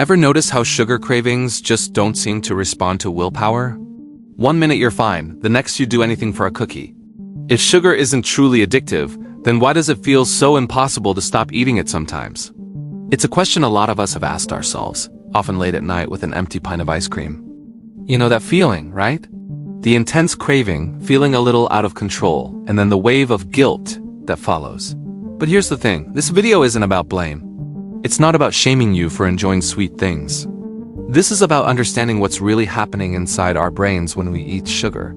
Ever notice how sugar cravings just don't seem to respond to willpower? One minute you're fine, the next you do anything for a cookie. If sugar isn't truly addictive, then why does it feel so impossible to stop eating it sometimes? It's a question a lot of us have asked ourselves, often late at night with an empty pint of ice cream. You know that feeling, right? The intense craving, feeling a little out of control, and then the wave of guilt that follows. But here's the thing, this video isn't about blame. It's not about shaming you for enjoying sweet things. This is about understanding what's really happening inside our brains when we eat sugar.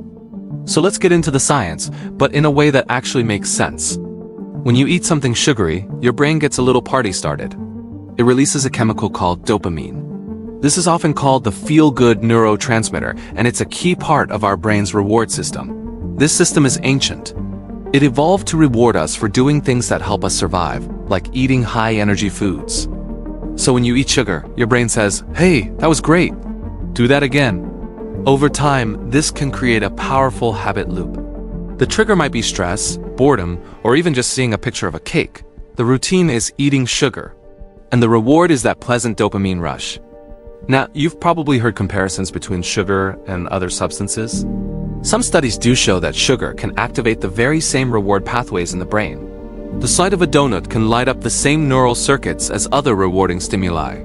So let's get into the science, but in a way that actually makes sense. When you eat something sugary, your brain gets a little party started. It releases a chemical called dopamine. This is often called the feel-good neurotransmitter, and it's a key part of our brain's reward system. This system is ancient. It evolved to reward us for doing things that help us survive, like eating high-energy foods. So when you eat sugar, your brain says, "Hey, that was great. Do that again." Over time, this can create a powerful habit loop. The trigger might be stress, boredom, or even just seeing a picture of a cake. The routine is eating sugar, and the reward is that pleasant dopamine rush. Now, you've probably heard comparisons between sugar and other substances. Some studies do show that sugar can activate the very same reward pathways in the brain. The sight of a donut can light up the same neural circuits as other rewarding stimuli.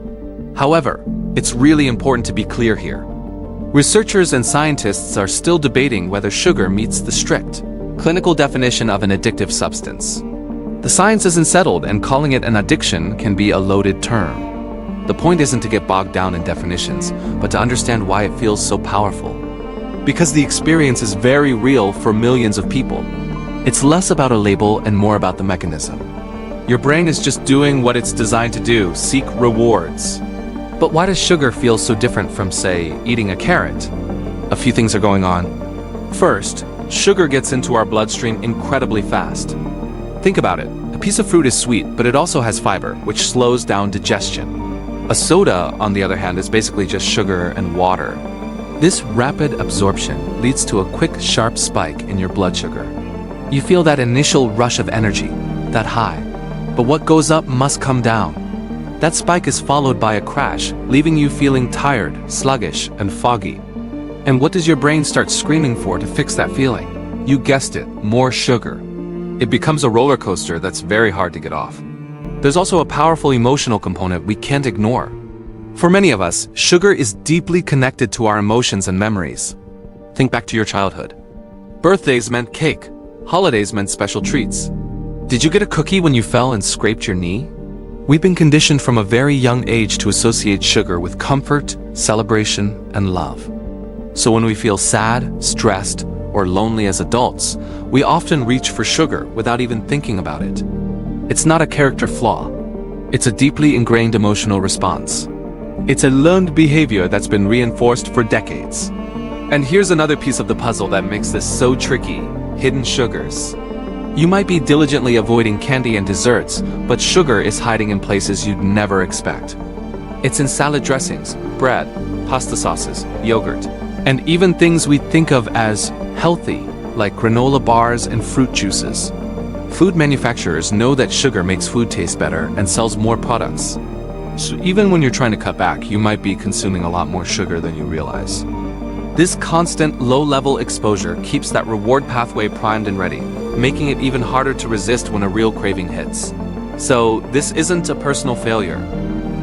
However, it's really important to be clear here. Researchers and scientists are still debating whether sugar meets the strict, clinical definition of an addictive substance. The science isn't settled, and calling it an addiction can be a loaded term. The point isn't to get bogged down in definitions, but to understand why it feels so powerful. Because the experience is very real for millions of people. It's less about a label and more about the mechanism. Your brain is just doing what it's designed to do, seek rewards. But why does sugar feel so different from, say, eating a carrot? A few things are going on. First, sugar gets into our bloodstream incredibly fast. Think about it. A piece of fruit is sweet, but it also has fiber, which slows down digestion. A soda, on the other hand, is basically just sugar and water. This rapid absorption leads to a quick, sharp spike in your blood sugar. You feel that initial rush of energy, that high. But what goes up must come down. That spike is followed by a crash, leaving you feeling tired, sluggish, and foggy. And what does your brain start screaming for to fix that feeling? You guessed it, more sugar. It becomes a roller coaster that's very hard to get off. There's also a powerful emotional component we can't ignore. For many of us, sugar is deeply connected to our emotions and memories. Think back to your childhood. Birthdays meant cake. Holidays meant special treats. Did you get a cookie when you fell and scraped your knee? We've been conditioned from a very young age to associate sugar with comfort, celebration, and love. So when we feel sad, stressed, or lonely as adults, we often reach for sugar without even thinking about it. It's not a character flaw. It's a deeply ingrained emotional response. It's a learned behavior that's been reinforced for decades. And here's another piece of the puzzle that makes this so tricky: hidden sugars. You might be diligently avoiding candy and desserts, but sugar is hiding in places you'd never expect. It's in salad dressings, bread, pasta sauces, yogurt, and even things we think of as healthy, like granola bars and fruit juices. Food manufacturers know that sugar makes food taste better and sells more products. So even when you're trying to cut back, you might be consuming a lot more sugar than you realize. This constant low-level exposure keeps that reward pathway primed and ready, making it even harder to resist when a real craving hits. So this isn't a personal failure.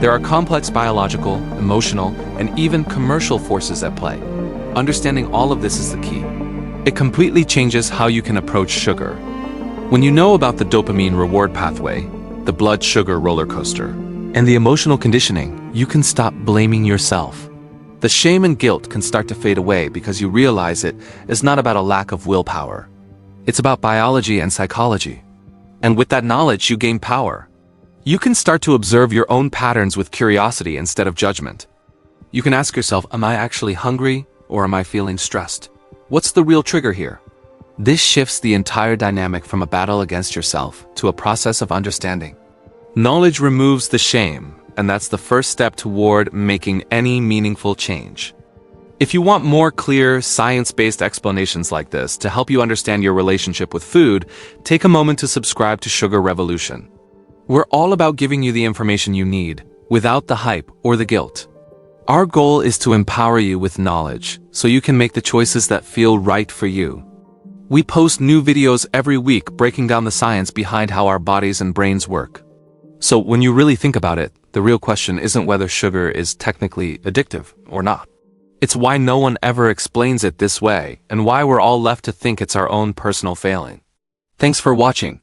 There are complex biological, emotional, and even commercial forces at play. Understanding all of this is the key. It completely changes how you can approach sugar. When you know about the dopamine reward pathway, the blood sugar roller coaster, and the emotional conditioning, you can stop blaming yourself. The shame and guilt can start to fade away because you realize it is not about a lack of willpower. It's about biology and psychology. And with that knowledge, you gain power. You can start to observe your own patterns with curiosity instead of judgment. You can ask yourself, am I actually hungry or am I feeling stressed? What's the real trigger here? This shifts the entire dynamic from a battle against yourself to a process of understanding. Knowledge removes the shame, and that's the first step toward making any meaningful change. If you want more clear, science-based explanations like this to help you understand your relationship with food, take a moment to subscribe to Sugar Revolution. We're all about giving you the information you need, without the hype or the guilt. Our goal is to empower you with knowledge, so you can make the choices that feel right for you. We post new videos every week breaking down the science behind how our bodies and brains work. So when you really think about it, the real question isn't whether sugar is technically addictive or not. It's why no one ever explains it this way, and why we're all left to think it's our own personal failing. Thanks for watching.